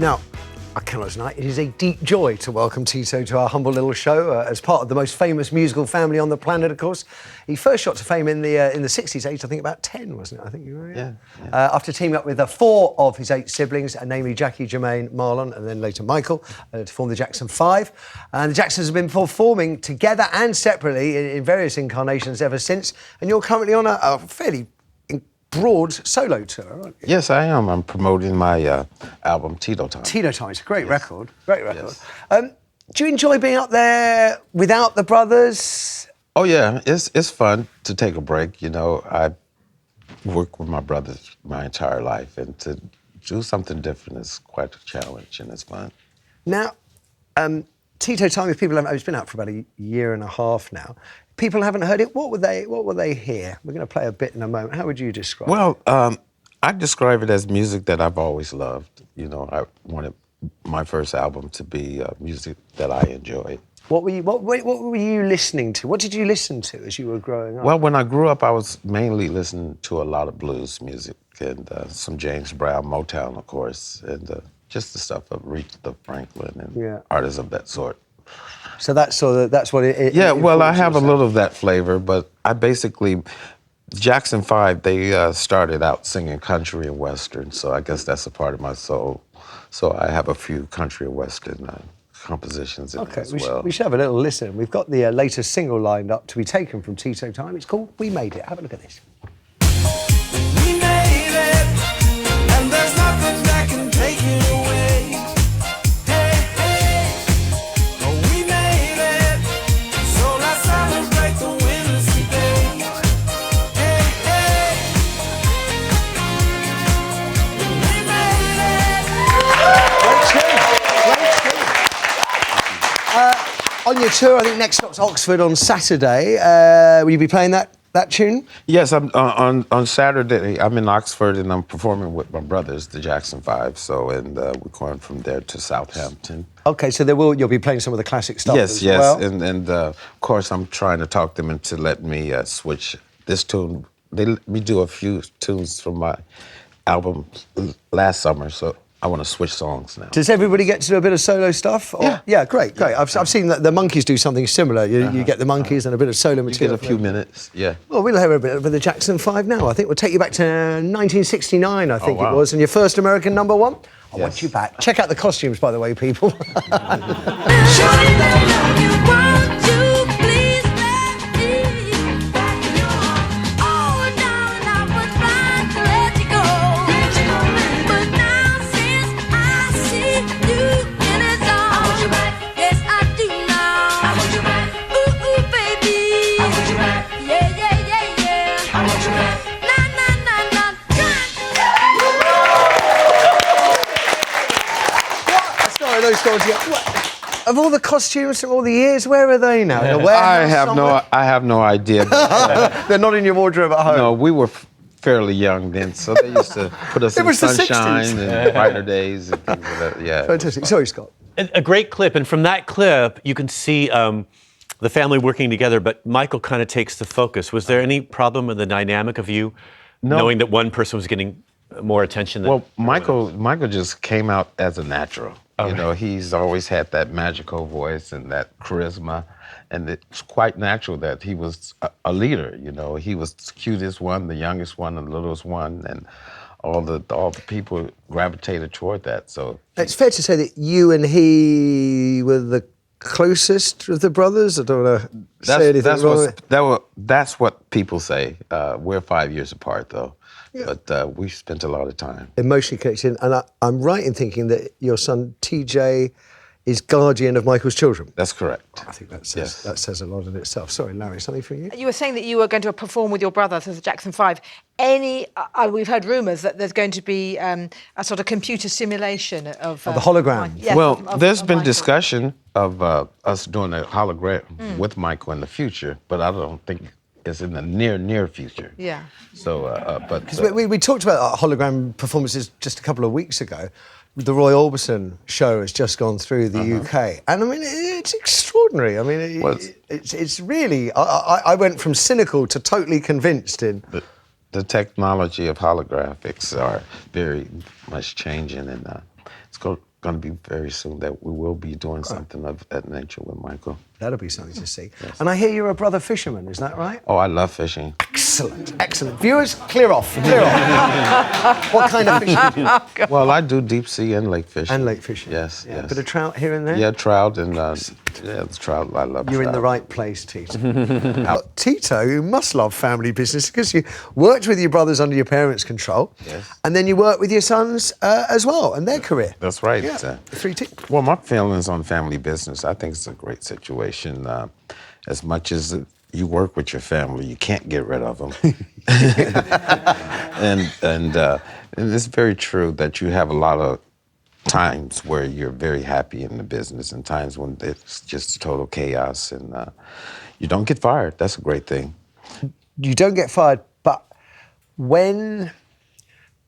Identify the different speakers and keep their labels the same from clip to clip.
Speaker 1: Now, I cannot deny it is a deep joy to welcome Tito to our humble little show as part of the most famous musical family on the planet, of course. He first shot to fame in the 60s, aged I think about 10, wasn't it? I think you were,
Speaker 2: yeah.
Speaker 1: After teaming up with 4 of his 8 siblings, namely Jackie, Jermaine, Marlon, and then later Michael, to form the Jackson 5. And the Jacksons have been performing together and separately in various incarnations ever since. And you're currently on a fairly broad solo tour, aren't you?
Speaker 2: Yes, I am. I'm promoting my album, Tito Time.
Speaker 1: Tito Time, it's a great record, great record. Yes. Do you enjoy being up there without the brothers?
Speaker 2: Oh yeah, it's fun to take a break. You know, I worked with my brothers my entire life, and to do something different is quite a challenge, and it's fun.
Speaker 1: Now, Tito Time, if people haven't, it's been out for about a year and a half now. People haven't heard it. What will they hear? We're going to play a bit in a moment. How would you describe it?
Speaker 2: Well, I describe it as music that I've always loved. You know, I wanted my first album to be music that I enjoyed.
Speaker 1: What were you listening to? What did you listen to as you were growing up?
Speaker 2: Well, when I grew up, I was mainly listening to a lot of blues music and some James Brown, Motown, of course, and just the stuff of Aretha Franklin and artists of that sort.
Speaker 1: So that's what it
Speaker 2: yeah, well, I have a little of that flavor, but I basically, Jackson 5, they started out singing country and western, so I guess that's a part of my soul. So I have a few country and western compositions in it as well.
Speaker 1: We should have a little listen. We've got the latest single lined up to be taken from Tito Time. It's called We Made It. Have a look at this.
Speaker 3: We made it, and there's nothing that can take it away.
Speaker 1: On your tour, I think next stop's Oxford on Saturday. Will you be playing that tune?
Speaker 2: Yes, I'm on Saturday. I'm in Oxford and I'm performing with my brothers, the Jackson 5. So, and we're going from there to Southampton.
Speaker 1: Okay, so you'll be playing some of the classic stuff as well?
Speaker 2: Yes, and of course I'm trying to talk them into letting me switch this tune. They let me do a few tunes from my album last summer, so I want to switch songs now.
Speaker 1: Does everybody get to do a bit of solo stuff? Or?
Speaker 2: Yeah.
Speaker 1: Yeah, great. I've seen that the Monkees do something similar. You get the Monkees and a bit of solo material.
Speaker 2: You get a few minutes, yeah.
Speaker 1: Well, we'll hear a bit of the Jackson 5 now. I think we'll take you back to 1969, I think it was, and your first American #1. I want you back. Check out the costumes, by the way, people. Of all the costumes from all the years, where are they now? In a warehouse
Speaker 2: I have no idea.
Speaker 1: They're not in your wardrobe at home.
Speaker 2: No, we were fairly young then, so they used to put us in sunshine and brighter days and things like that. Yeah.
Speaker 1: Fantastic. Sorry, Scott.
Speaker 4: A great clip, and from that clip, you can see the family working together, but Michael kind of takes the focus. Was there any problem with the dynamic of you knowing that one person was getting more attention than
Speaker 2: Michael just came out as a natural. You know, he's always had that magical voice and that charisma, and it's quite natural that he was a leader. You know, he was the cutest one, the youngest one, the littlest one, and all the people gravitated toward that. So
Speaker 1: it's fair to say that you and he were the closest of the brothers. I don't want to say anything wrong.
Speaker 2: That's what people say. We're 5 years apart, though. Yeah. But we spent a lot of time.
Speaker 1: Emotionally connected. And I'm right in thinking that your son, TJ, is guardian of Michael's children.
Speaker 2: That's correct.
Speaker 1: I think that says a lot in itself. Sorry, Larry, something for you?
Speaker 5: You were saying that you were going to perform with your brothers as the Jackson 5. We've heard rumours that there's going to be a sort of computer simulation of
Speaker 1: the hologram.
Speaker 2: There's been discussion of us doing a hologram with Michael in the future, but I don't think it's in the near future.
Speaker 5: Yeah.
Speaker 2: So, but
Speaker 1: we talked about hologram performances just a couple of weeks ago. The Roy Orbison show has just gone through the UK, and I mean it's extraordinary. I mean it's really. I went from cynical to totally convinced in.
Speaker 2: The technology of holographics are very much changing, and it's going to be very soon that we will be doing something of that nature with Michael.
Speaker 1: That'll be something to see. And I hear you're a brother fisherman, is that right?
Speaker 2: Oh, I love fishing.
Speaker 1: Excellent, excellent. Viewers, clear off, clear off. What kind of fishing do you do?
Speaker 2: Well, I do deep sea and lake fishing.
Speaker 1: And lake fishing.
Speaker 2: Yes,
Speaker 1: Yeah,
Speaker 2: yes.
Speaker 1: a bit of trout here and there?
Speaker 2: Yeah, trout and the trout. I love
Speaker 1: You're
Speaker 2: trout.
Speaker 1: in the right place, Tito. Tito, you must love family business because you worked with your brothers under your parents' control.
Speaker 2: Yes.
Speaker 1: And then you worked with your sons as well and their career.
Speaker 2: That's right.
Speaker 1: Yeah.
Speaker 2: Well, my feelings on family business, I think it's a great situation. As much as you work with your family, you can't get rid of them. and it's very true that you have a lot of times where you're very happy in the business and times when it's just total chaos and you don't get fired. That's a great thing.
Speaker 1: You don't get fired, but when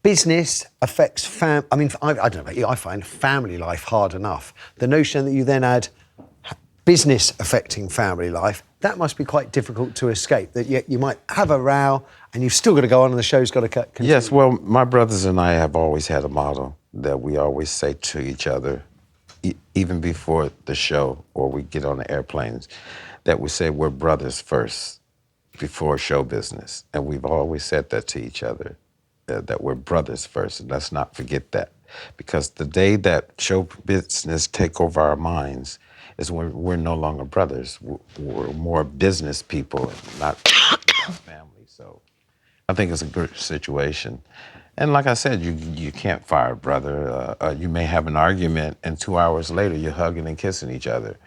Speaker 1: business affects I mean, I don't know about you, I find family life hard enough. The notion that you then add business affecting family life, that must be quite difficult to escape, that you might have a row and you've still got to go on and the show's got to continue.
Speaker 2: Yes, well, my brothers and I have always had a motto that we always say to each other, even before the show or we get on the airplanes, that we say we're brothers first before show business. And we've always said that to each other, that we're brothers first, and let's not forget that. Because the day that show business take over our minds is when we're no longer brothers. We're more business people and not family. So I think it's a good situation. And like I said, you can't fire a brother. You may have an argument, and 2 hours later, you're hugging and kissing each other.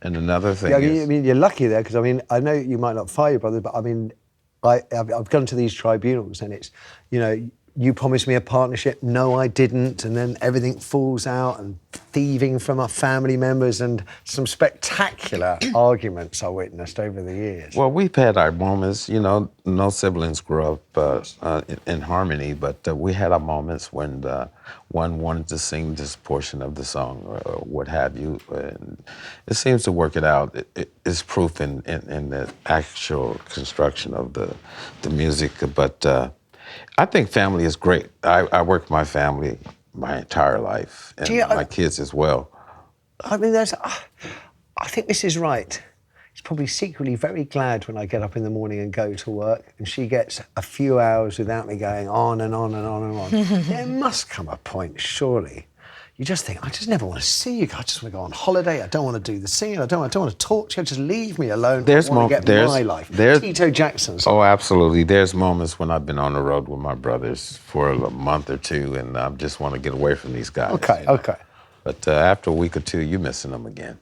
Speaker 2: And another thing is...
Speaker 1: I mean, you're lucky there, because, I mean, I know you might not fire your brother, but, I mean, I've gone to these tribunals, and it's, you know, you promised me a partnership, no, I didn't, and then everything falls out, and thieving from our family members, and some spectacular arguments I witnessed over the years.
Speaker 2: Well, we've had our moments, you know, no siblings grew up in harmony, but we had our moments when one wanted to sing this portion of the song or what have you, and it seems to work it out. It's proof in the actual construction of the music, but I think family is great. I work with my family my entire life, and my kids as well.
Speaker 1: I mean, I think this is right. He's probably secretly very glad when I get up in the morning and go to work, and she gets a few hours without me going on and on and on and on. There must come a point, surely. You just think, I just never want to see you. I just want to go on holiday. I don't want to do the singing. I don't want to talk to you. Just leave me alone. I want to get my life. Tito Jackson.
Speaker 2: Oh, absolutely. There's moments when I've been on the road with my brothers for a month or two, and I just want to get away from these guys.
Speaker 1: Okay,
Speaker 2: you know?
Speaker 1: okay.
Speaker 2: But after a week or two, you're missing them again.